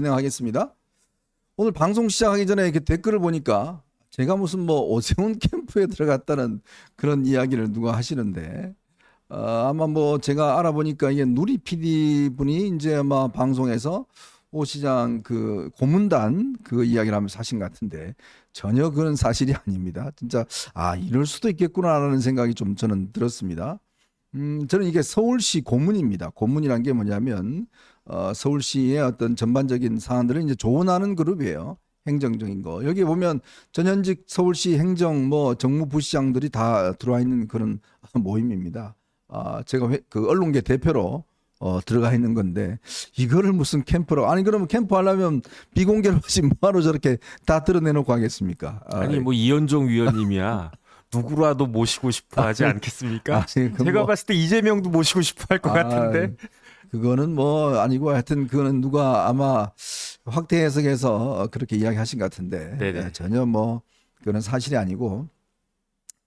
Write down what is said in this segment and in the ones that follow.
진행하겠습니다. 오늘 방송 시작하기 전에 이렇게 댓글을 보니까 제가 무슨 뭐 오세훈 캠프에 들어갔다는 그런 이야기를 누가 하시는데 아마 뭐 제가 알아보니까 이게 누리 PD 분이 이제 아마 방송에서 오 시장 그 고문단 그 이야기를 하면서 하신 것 같은데 전혀 그런 사실이 아닙니다. 진짜 이럴 수도 있겠구나라는 생각이 좀 저는 들었습니다. 저는 이게 서울시 고문입니다. 고문이란 게 뭐냐면 서울시의 어떤 전반적인 사안들을 이제 조언하는 그룹이에요. 행정적인 거. 여기 보면 전현직 서울시 행정 뭐 정무부시장들이 다 들어와 있는 그런 모임입니다. 제가 그 언론계 대표로 들어가 있는 건데 이거를 무슨 캠프로 그러면 캠프 하려면 비공개로 하지 뭐하러 저렇게 다 드러내놓고 하겠습니까? 아니 뭐 이현종 위원님이야 누구라도 모시고 싶어 하지 않겠습니까? 제가 봤을 때 이재명도 모시고 싶어 할 것 같은데. 그거는 뭐 아니고 하여튼 그거는 누가 아마 확대 해석해서 그렇게 이야기하신 것 같은데 전혀 뭐 그건 사실이 아니고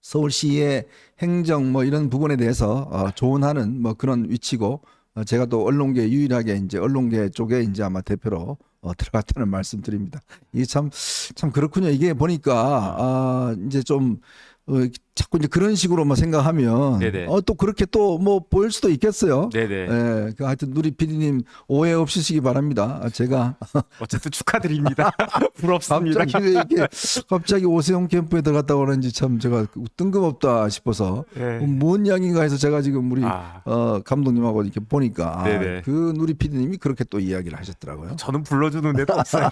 서울시의 행정 뭐 이런 부분에 대해서 조언하는 뭐 그런 위치고 제가 또 언론계 유일하게 이제 언론계 쪽에 이제 아마 대표로 들어갔다는 말씀드립니다. 이게 참 그렇군요. 이게 보니까 이제 좀 자꾸 이제 그런 식으로만 생각하면 또 그렇게 또 뭐 보일 수도 있겠어요. 예, 하여튼 누리 PD님 오해 없으시기 바랍니다. 제가 어쨌든 축하드립니다. 부럽습니다. 갑자기 오세훈 캠프에 들어갔다고 하는지 참 제가 뜬금없다 싶어서 뭔 이야기인가 해서 제가 지금 우리 감독님하고 이렇게 보니까 그 누리 PD님이 그렇게 또 이야기를 하셨더라고요. 저는 불러주는 데도 없어요.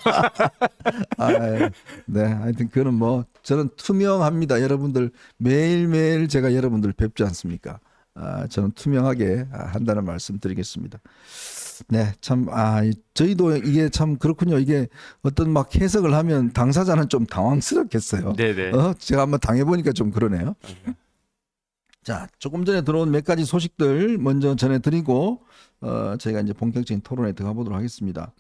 네, 하여튼 그는 뭐 저는 투명합니다. 여러분들 매일매일 제가 여러분들 뵙지 않습니까? 저는 투명하게 한다는 말씀 드리겠습니다. 네, 참, 저희도 이게 참 그렇군요. 이게 어떤 막 해석을 하면 당사자는 좀 당황스럽겠어요. 제가 한번 당해보니까 좀 그러네요. 자, 조금 전에 들어온 몇 가지 소식들 먼저 전해드리고, 저희가 이제 본격적인 토론에 들어가 보도록 하겠습니다.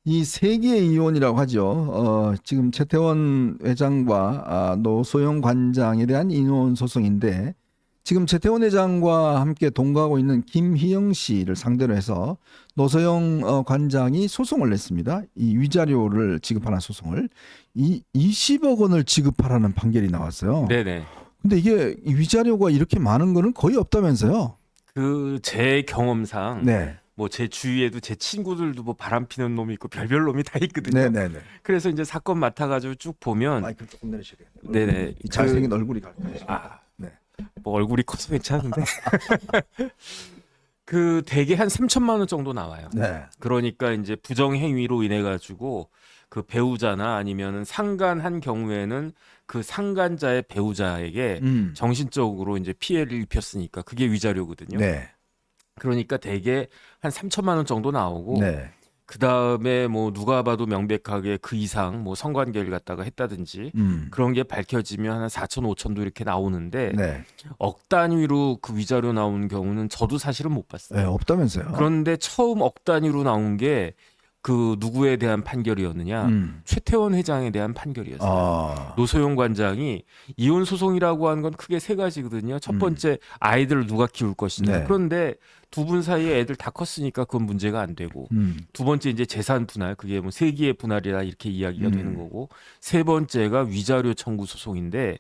이 세계 이혼이라고 하죠. 지금 최태원 회장과 노소영 관장에 대한 이혼 소송인데 지금 최태원 회장과 함께 동거하고 있는 김희영 씨를 상대로 해서 노소영 관장이 소송을 냈습니다. 이 위자료를 지급하는 소송을 20억 원을 지급하라는 판결이 나왔어요. 근데 이게 위자료가 이렇게 많은 거는 거의 없다면서요? 그 제 경험상 뭐 제 주위에도 제 친구들도 뭐 바람 피는 놈이 있고 별별 놈이 다 있거든요. 그래서 이제 사건 맡아가지고 쭉 보면 마이크를 조금 내리시래요. 잘생긴 얼굴이 가까이. 뭐 얼굴이 커서 괜찮은데 그 대개 한 3천만 원 정도 나와요. 그러니까 이제 부정 행위로 인해 가지고 그 배우자나 아니면은 상간한 경우에는 그 상간자의 배우자에게 정신적으로 이제 피해를 입혔으니까 그게 위자료거든요. 그러니까 대개 한 3천만 원 정도 나오고 그 다음에 뭐 누가 봐도 명백하게 그 이상 뭐 성관계를 갖다가 했다든지 그런 게 밝혀지면 한 4천, 5천도 이렇게 나오는데 억 단위로 그 위자료 나오는 경우는 저도 사실은 못 봤어요. 없다면서요? 그런데 처음 억 단위로 나온 게 그 누구에 대한 판결이었느냐? 최태원 회장에 대한 판결이었어요. 노소영 관장이 이혼 소송이라고 하는 건 크게 세 가지거든요. 첫 번째 아이들을 누가 키울 것이냐. 그런데 두 분 사이에 애들 다 컸으니까 그건 문제가 안 되고 두 번째 이제 재산 분할 그게 뭐 세기의 분할이라 이렇게 이야기가 되는 거고 세 번째가 위자료 청구 소송인데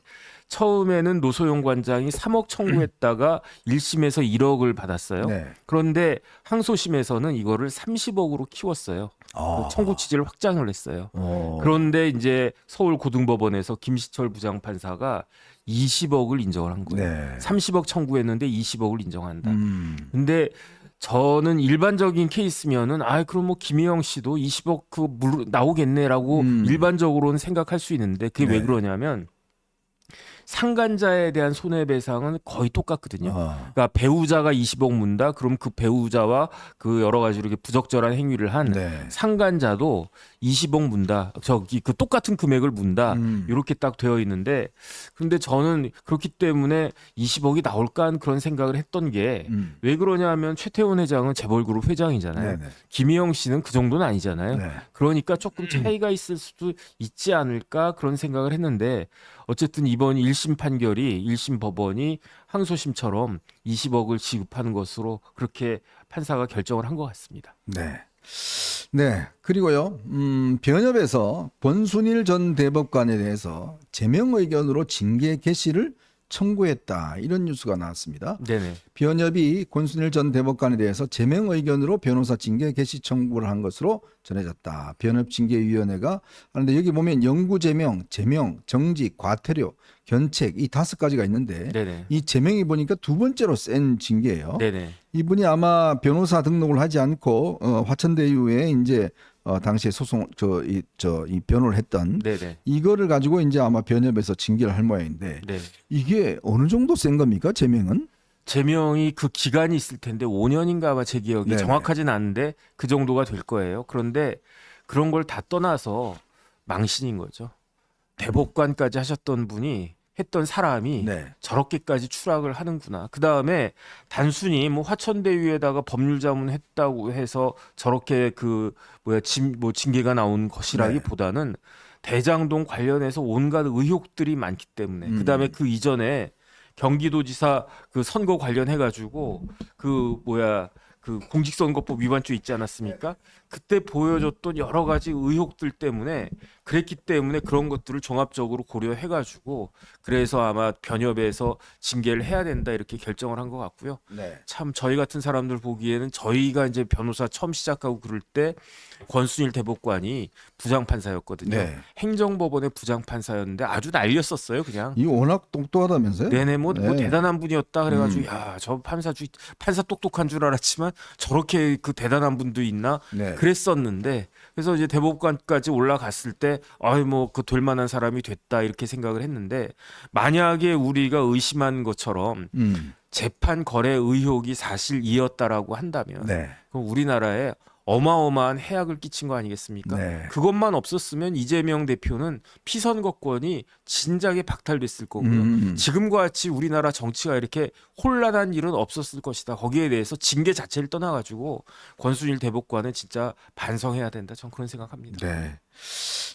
처음에는 노소영 관장이 3억 청구했다가 1심에서 1억을 받았어요. 그런데 항소심에서는 이거를 30억으로 키웠어요. 청구 취지를 확장을 했어요. 그런데 이제 서울고등법원에서 김시철 부장판사가 20억을 인정을 한 거예요. 30억 청구했는데 20억을 인정한다. 근데 저는 일반적인 케이스면은 그럼 뭐 김희영 씨도 20억 나오겠네라고 일반적으로는 생각할 수 있는데 그게 왜 그러냐면 상간자에 대한 손해배상은 거의 똑같거든요. 그러니까 배우자가 20억 문다. 그럼 그 배우자와 그 여러 가지로 이렇게 부적절한 행위를 한 상간자도 20억 문다. 저기 그 똑같은 금액을 문다. 이렇게 딱 되어 있는데 근데 저는 그렇기 때문에 20억이 나올까 하는 그런 생각을 했던 게 왜 그러냐면 최태원 회장은 재벌그룹 회장이잖아요. 김희영 씨는 그 정도는 아니잖아요. 그러니까 조금 차이가 있을 수도 있지 않을까 그런 생각을 했는데 어쨌든 이번 1심 판결이 1심 법원이 항소심처럼 20억을 지급하는 것으로 그렇게 판사가 결정을 한 것 같습니다. 네. 그리고요, 변협에서 권순일 전 대법관에 대해서 제명 의견으로 징계 개시를 청구했다. 이런 뉴스가 나왔습니다. 네네. 변협이 권순일 전 대법관에 대해서 제명 의견으로 변호사 징계 개시 청구를 한 것으로 전해졌다. 변협징계위원회가 하는데 여기 보면 영구 제명, 제명, 정직, 과태료, 견책 이 5가지가 있는데 네네. 이 제명이 보니까 두 번째로 센 징계예요. 네네. 이분이 아마 변호사 등록을 하지 않고 화천대유에 이제 당시에 소송 이 변호를 했던 네네. 이거를 가지고 이제 아마 변협에서 징계를 할 모양인데 네. 이게 어느 정도 센 겁니까? 제명은? 제명이 그 기간이 있을 텐데 5년인가 아마 제 기억이 네네. 정확하진 않은데 그 정도가 될 거예요. 그런데 그런 걸 다 떠나서 망신인 거죠. 대법관까지 하셨던 분이 했던 사람이 네. 저렇게까지 추락을 하는구나. 그 다음에 단순히 뭐 화천대유에다가 법률 자문했다고 해서 저렇게 징계가 나온 것이라기보다는 대장동 관련해서 온갖 의혹들이 많기 때문에 그 다음에 그 이전에 경기도지사 그 선거 관련해 가지고 그 공직선거법 위반죄 있지 않았습니까? 그때 보여줬던 여러 가지 의혹들 때문에 그랬기 때문에 그런 것들을 종합적으로 고려해 가지고 그래서 아마 변협에서 징계를 해야 된다 이렇게 결정을 한 것 같고요. 네. 참 저희 같은 사람들 보기에는 저희가 이제 변호사 처음 시작하고 그럴 때 권순일 대법관이 부장판사였거든요. 네. 행정법원의 부장판사였는데 아주 날렸었어요, 그냥. 이 워낙 똑똑하다면서요? 네네 뭐 대단한 분이었다 그래가지고 야 저 판사 똑똑한 줄 알았지만 저렇게 그 대단한 분도 있나 네. 그랬었는데 그래서 이제 대법관까지 올라갔을 때 아이 뭐 그 될 만한 사람이 됐다 이렇게 생각을 했는데 만약에 우리가 의심한 것처럼 재판 거래 의혹이 사실이었다라고 한다면 네. 그럼 우리나라에 어마어마한 해악을 끼친 거 아니겠습니까? 네. 그것만 없었으면 이재명 대표는 피선거권이 진작에 박탈됐을 거고요. 지금과 같이 우리나라 정치가 이렇게 혼란한 일은 없었을 것이다. 거기에 대해서 징계 자체를 떠나가지고 권순일 대법관은 진짜 반성해야 된다. 전 그런 생각합니다. 네.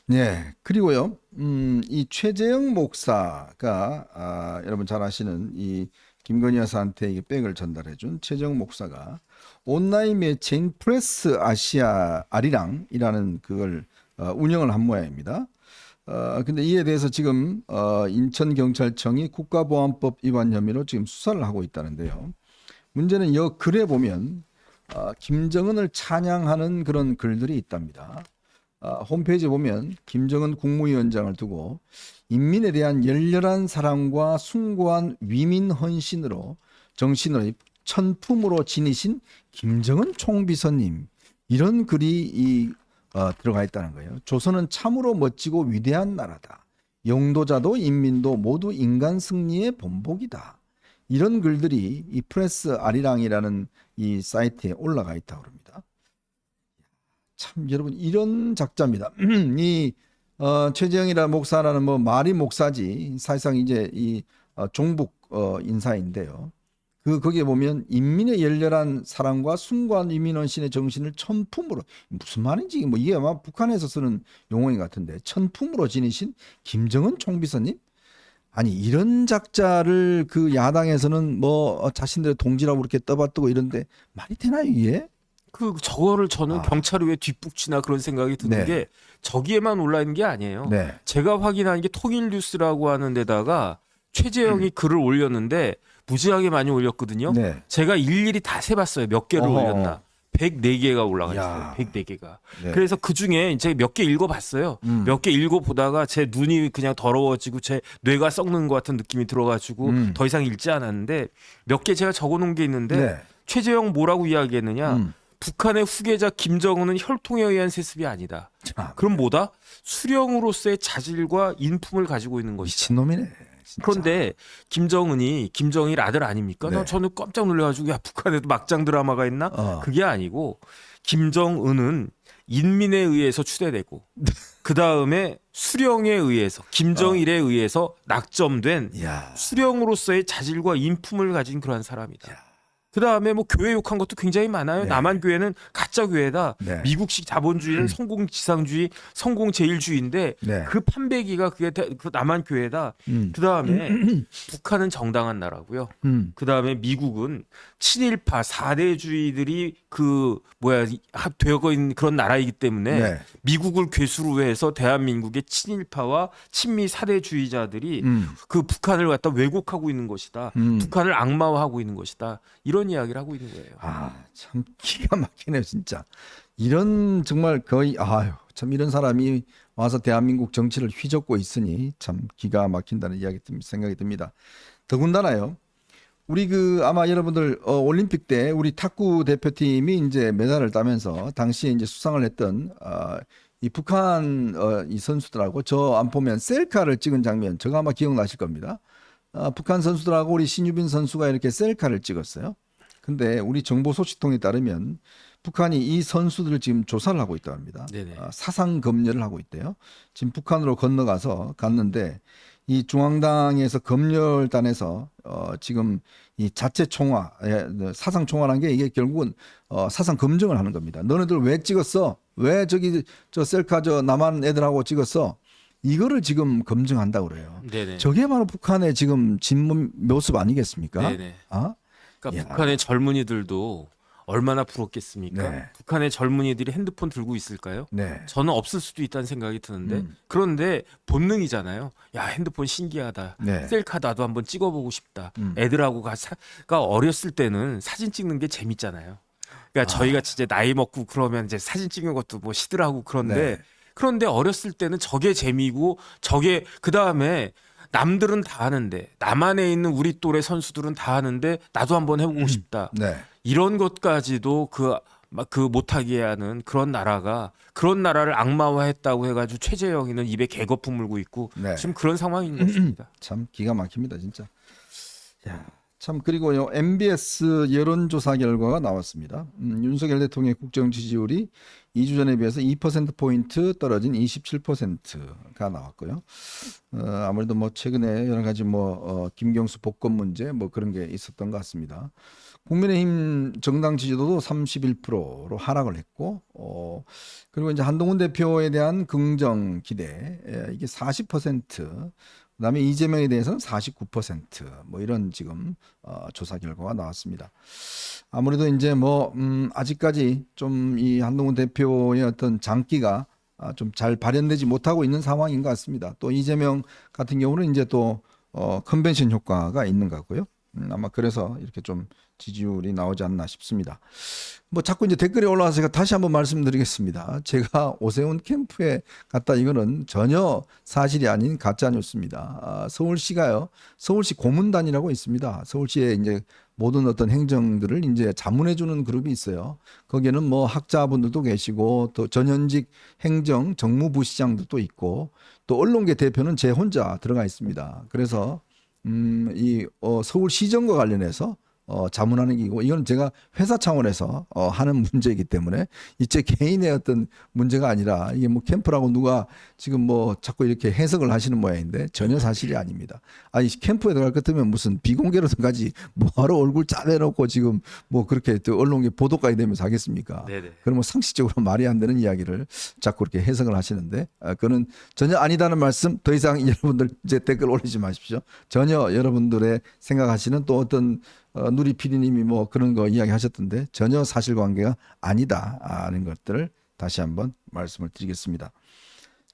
네. 그리고요, 이 최재형 목사가 여러분 잘 아시는 이 김건희 여사한테 이 백을 전달해준 최재형 목사가 온라인 매체인 프레스 아시아 아리랑이라는 그걸 운영을 한 모양입니다. 근데 이에 대해서 지금 인천경찰청이 국가보안법 위반 혐의로 지금 수사를 하고 있다는데요. 문제는 이 글에 보면 김정은을 찬양하는 그런 글들이 있답니다. 홈페이지에 보면 김정은 국무위원장을 두고 인민에 대한 열렬한 사랑과 숭고한 위민 헌신으로 정신을 천품으로 지니신 김정은 총비서님 이런 글이 들어가 있다는 거예요. 조선은 참으로 멋지고 위대한 나라다. 영도자도 인민도 모두 인간 승리의 본보기다. 이런 글들이 이 프레스 아리랑이라는 이 사이트에 올라가 있다고 합니다. 참 여러분 이런 작자입니다. 이 최재형이라 목사라는 뭐 말이 목사지 사실상 이제 이 종북 인사인데요. 거기에 보면 인민의 열렬한 사랑과 숭고한 위민헌신의 정신을 천품으로 무슨 말인지 뭐 이게 아마 북한에서 쓰는 용어인 것 같은데 천품으로 지니신 김정은 총비서님 아니 이런 작자를 그 야당에서는 뭐 자신들의 동지라고 그렇게 떠받들고 이런데 말이 되나요 이게? 저거를 저는 경찰이 왜 뒷북치나 그런 생각이 드는 게 저기에만 올라 있는 게 아니에요. 제가 확인한 게 통일뉴스라고 하는 데다가 최재형이 글을 올렸는데 무지하게 많이 올렸거든요. 제가 일일이 다 세봤어요. 몇 개를 올렸나. 104개가 올라가 있어요. 104개가. 그래서 그중에 제가 몇 개 읽어봤어요. 몇 개 읽어보다가 제 눈이 그냥 더러워지고 제 뇌가 썩는 것 같은 느낌이 들어가지고 더 이상 읽지 않았는데 몇 개 제가 적어놓은 게 있는데 최재형 뭐라고 이야기했느냐. 북한의 후계자 김정은은 혈통에 의한 세습이 아니다. 그럼 뭐다? 수령으로서의 자질과 인품을 가지고 있는 것이다. 미친놈이네. 진짜. 그런데 김정일 아들 아닙니까? 저는 깜짝 놀라가지고 야 북한에도 막장 드라마가 있나? 그게 아니고 김정은은 인민에 의해서 추대되고 그 다음에 수령에 의해서 김정일에 의해서 낙점된 수령으로서의 자질과 인품을 가진 그러한 사람이다. 그 다음에 뭐 교회 욕한 것도 굉장히 많아요. 남한 교회는 가짜 교회다. 미국식 자본주의는 성공지상주의, 성공제일주의인데 그 판배기가 그게 그 남한 교회다. 그 다음에 북한은 정당한 나라고요. 그 다음에 미국은 친일파 4대주의들이 되어 있는 그런 나라이기 때문에 네. 미국을 괴수로 해서 대한민국의 친일파와 친미 사대주의자들이 그 북한을 갖다 왜곡하고 있는 것이다. 북한을 악마화하고 있는 것이다. 이런 이야기를 하고 있는 거예요. 참 기가 막히네요, 진짜. 이런 정말 거의 참 이런 사람이 와서 대한민국 정치를 휘젓고 있으니 참 기가 막힌다는 생각이 듭니다. 더군다나요. 우리 아마 여러분들 올림픽 때 우리 탁구 대표팀이 이제 메달을 따면서 당시에 이제 수상을 했던 이 북한 이 선수들하고 저 안 보면 셀카를 찍은 장면, 저거 아마 기억나실 겁니다. 북한 선수들하고 우리 신유빈 선수가 이렇게 셀카를 찍었어요. 근데 우리 정보 소식통에 따르면 북한이 이 선수들을 지금 조사를 하고 있다고 합니다. 사상 검열을 하고 있대요. 지금 북한으로 갔는데 이 중앙당에서 검열단에서 지금 이 자체 총화, 사상 총화란 게 이게 결국은 사상 검증을 하는 겁니다. 너네들 왜 찍었어? 왜 저 셀카 저 남한 애들하고 찍었어? 이거를 지금 검증한다고 그래요. 네네. 저게 바로 북한의 지금 진문 모습 아니겠습니까? 네네. 그러니까 북한의 젊은이들도 얼마나 부럽겠습니까? 네. 북한의 젊은이들이 핸드폰 들고 있을까요? 네. 저는 없을 수도 있다는 생각이 드는데 그런데 본능이잖아요. 야, 핸드폰 신기하다. 네. 셀카 나도 한번 찍어보고 싶다. 애들하고 어렸을 때는 사진 찍는 게 재밌잖아요. 그러니까 저희가 진짜 나이 먹고 그러면 이제 사진 찍는 것도 뭐 시들하고 네. 그런데 어렸을 때는 저게 재미고 저게 그다음에 남들은 다 하는데 남한에 있는 우리 또래 선수들은 다 하는데 나도 한번 해보고 싶다. 네. 이런 것까지도 그 못하게 하는 그런 나라를 악마화했다고 해가지고 최재형이는 입에 개거품 물고 있고 네. 지금 그런 상황인 것입니다. 참 기가 막힙니다, 진짜. 야, 참 그리고요 MBS 여론조사 결과가 나왔습니다. 윤석열 대통령의 국정 지지율이 2주 전에 비해서 2%포인트 떨어진 27%가 나왔고요. 아무래도 뭐 최근에 여러 가지 김경수 복권 문제 그런 게 있었던 것 같습니다. 국민의힘 정당 지지도도 31%로 하락을 했고, 그리고 이제 한동훈 대표에 대한 긍정 기대 이게 40%. 그다음에 이재명에 대해서는 49% 이런 지금 조사 결과가 나왔습니다. 아무래도 이제 아직까지 좀 이 한동훈 대표의 어떤 장기가 좀 잘 발현되지 못하고 있는 상황인 것 같습니다. 또 이재명 같은 경우는 이제 또 컨벤션 효과가 있는 것 같고요. 아마 그래서 이렇게 좀 지지율이 나오지 않나 싶습니다. 자꾸 이제 댓글이 올라와서 제가 다시 한번 말씀드리겠습니다. 제가 오세훈 캠프에 갔다 이거는 전혀 사실이 아닌 가짜 뉴스입니다. 서울시가요, 서울시 고문단이라고 있습니다. 서울시에 이제 모든 어떤 행정들을 이제 자문해주는 그룹이 있어요. 거기에는 학자분들도 계시고 또 전현직 행정 정무부시장도 있고 또 언론계 대표는 제 혼자 들어가 있습니다. 그래서 서울시정과 관련해서 자문하는 기고 이건 제가 회사 차원에서 하는 문제이기 때문에 제 개인의 어떤 문제가 아니라 이게 캠프라고 누가 지금 자꾸 이렇게 해석을 하시는 모양인데 전혀 사실이 아닙니다. 아니 캠프에 들어갈 것 같으면 무슨 비공개로 들어가지 뭐하러 얼굴 짜내놓고 지금 그렇게 또 언론계 보도까지 되면서 하겠습니까? 네네. 그럼 상식적으로 말이 안 되는 이야기를 자꾸 이렇게 해석을 하시는데 그거는 전혀 아니다는 말씀 더 이상 여러분들 이제 댓글 올리지 마십시오. 전혀 여러분들의 생각하시는 또 어떤 누리 PD님이 그런 거 이야기하셨던데 전혀 사실관계가 아니다라는 것들을 다시 한번 말씀을 드리겠습니다.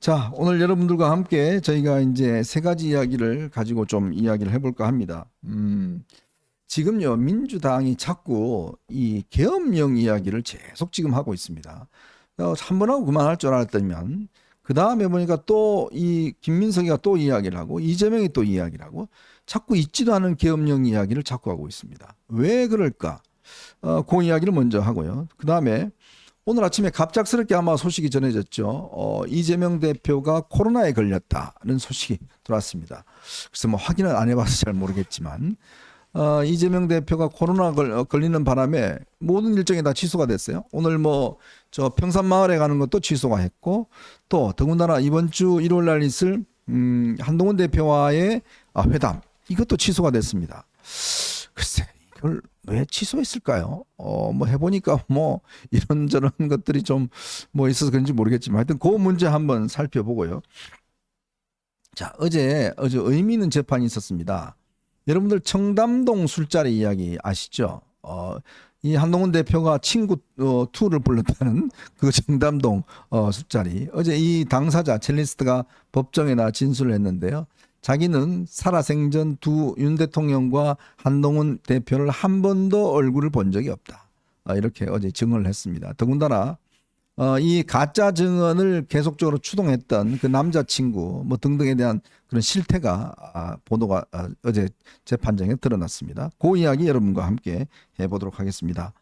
자, 오늘 여러분들과 함께 저희가 이제 세 가지 이야기를 가지고 좀 이야기를 해볼까 합니다. 지금요 민주당이 자꾸 이 계엄령 이야기를 계속 지금 하고 있습니다. 한 번 하고 그만할 줄 알았더니만 그 다음에 보니까 또 이 김민석이가 또 이야기를 하고 이재명이 또 이야기를 하고 자꾸 있지도 않은 계엄령 이야기를 자꾸 하고 있습니다. 왜 그럴까? 그 이야기를 먼저 하고요. 그 다음에 오늘 아침에 갑작스럽게 아마 소식이 전해졌죠. 이재명 대표가 코로나에 걸렸다는 소식이 들어왔습니다. 그래서 확인은 안 해봐서 잘 모르겠지만 이재명 대표가 코로나 걸리는 바람에 모든 일정이 다 취소가 됐어요. 오늘 저 평산마을에 가는 것도 취소가 했고 또 더군다나 이번 주 일요일 날 있을 한동훈 대표와의 회담 이것도 취소가 됐습니다. 글쎄 이걸 왜 취소했을까요? 해보니까 이런저런 것들이 좀 있어서 그런지 모르겠지만 하여튼 그 문제 한번 살펴보고요. 자, 어제 의미 있는 재판이 있었습니다. 여러분들 청담동 술자리 이야기 아시죠? 이 한동훈 대표가 친구 투를 불렀다는 그 정담동 술자리. 어제 이 당사자 첼리스트가 법정에 나 진술을 했는데요. 자기는 살아생전 윤 대통령과 한동훈 대표를 한 번도 얼굴을 본 적이 없다. 이렇게 어제 증언을 했습니다. 더군다나 이 가짜 증언을 계속적으로 추동했던 그 남자친구 뭐 등등에 대한 그런 실태가 보도가 어제 재판정에 드러났습니다. 그 이야기 여러분과 함께 해보도록 하겠습니다.